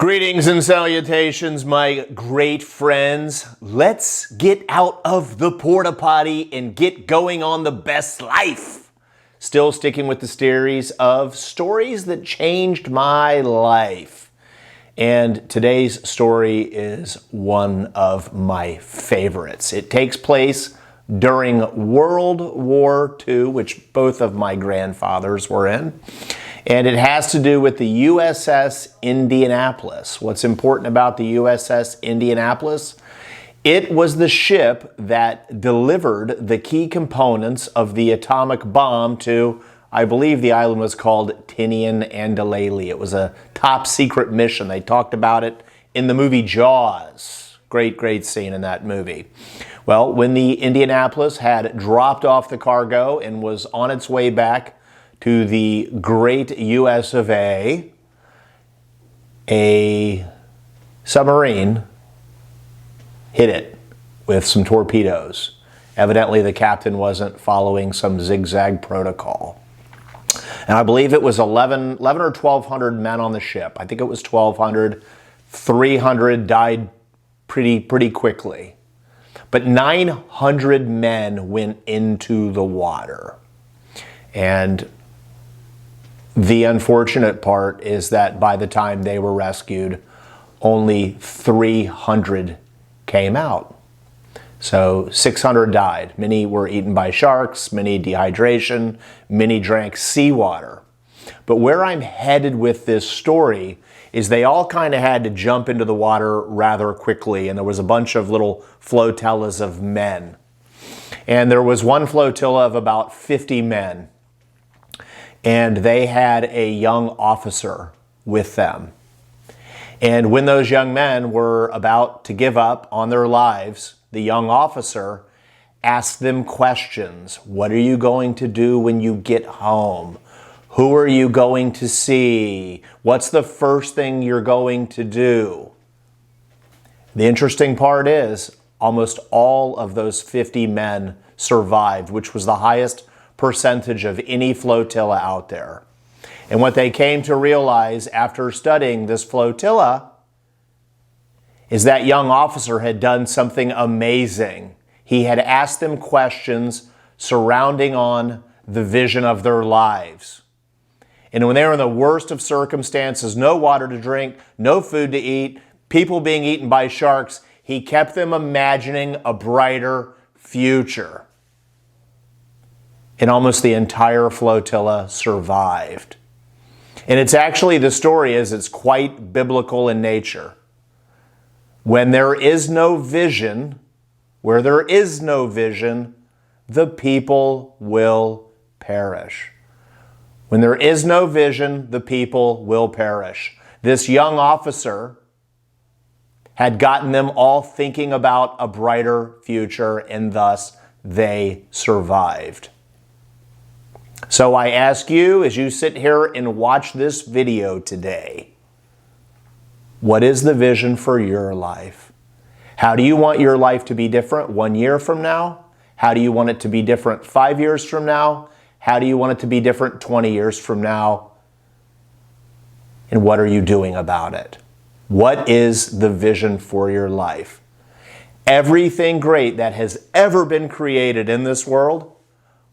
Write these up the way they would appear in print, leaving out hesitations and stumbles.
Greetings and salutations, my great friends. Let's get out of the porta potty and get going on the best life. Still sticking with the series of stories that changed my life. And today's story is one of my favorites. It takes place during World War II, which both of my grandfathers were in. And it has to do with the USS Indianapolis. What's important about the USS Indianapolis? It was the ship that delivered the key components of the atomic bomb to, I believe the island was called Tinian and Delaley. It was a top secret mission. They talked about it in the movie Jaws. Great scene in that movie. Well, when the Indianapolis had dropped off the cargo and was on its way back to the great US of A submarine hit it with some torpedoes. Evidently, the captain wasn't following some zigzag protocol. And I believe it was 11 or 1,200 men on the ship. I think it was 1,200. 300 died pretty quickly. But 900 men went into the water. And the unfortunate part is that by the time they were rescued, only 300 came out. So 600 died. Many were eaten by sharks, many dehydration, many drank seawater. But where I'm headed with this story is they all kind of had to jump into the water rather quickly, and there was a bunch of little flotillas of men. And there was one flotilla of about 50 men. And they had a young officer with them. And when those young men were about to give up on their lives, the young officer asked them questions. What are you going to do when you get home? Who are you going to see? What's the first thing you're going to do? The interesting part is almost all of those 50 men survived, which was the highest percentage of any flotilla out there. And what they came to realize after studying this flotilla is that young officer had done something amazing. He had asked them questions surrounding on the vision of their lives. And when they were in the worst of circumstances, no water to drink, no food to eat, people being eaten by sharks, he kept them imagining a brighter future. And almost the entire flotilla survived. And it's actually, the story is, it's quite biblical in nature. When there is no vision, where there is no vision, the people will perish. When there is no vision, the people will perish. This young officer had gotten them all thinking about a brighter future, and thus they survived. So I ask you, as you sit here and watch this video today, what is the vision for your life? How do you want your life to be different 1 year from now? How do you want it to be different 5 years from now? How do you want it to be different 20 years from now? And what are you doing about it? What is the vision for your life? Everything great that has ever been created in this world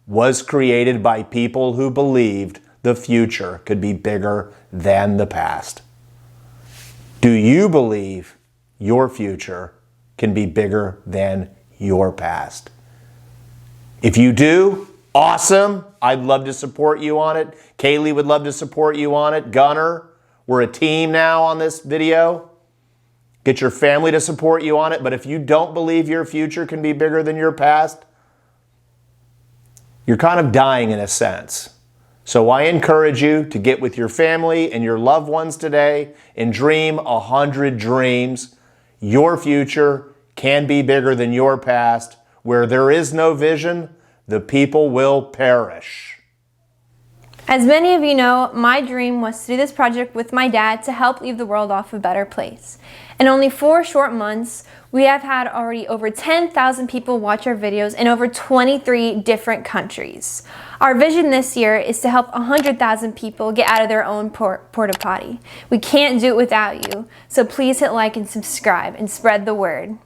was created by people who believed the future could be bigger than the past. Do you believe your future can be bigger than your past? If you do, awesome. I'd love to support you on it. Kaylee would love to support you on it. Gunner, we're a team now on this video. Get your family to support you on it. But if you don't believe your future can be bigger than your past, you're kind of dying in a sense. So I encourage you to get with your family and your loved ones today and dream 100 dreams. Your future can be bigger than your past. Where there is no vision, the people will perish. As many of you know, my dream was to do this project with my dad to help leave the world off a better place. In only 4 short months, we have had already over 10,000 people watch our videos in over 23 different countries. Our vision this year is to help 100,000 people get out of their own porta potty. We can't do it without you, so please hit like and subscribe and spread the word.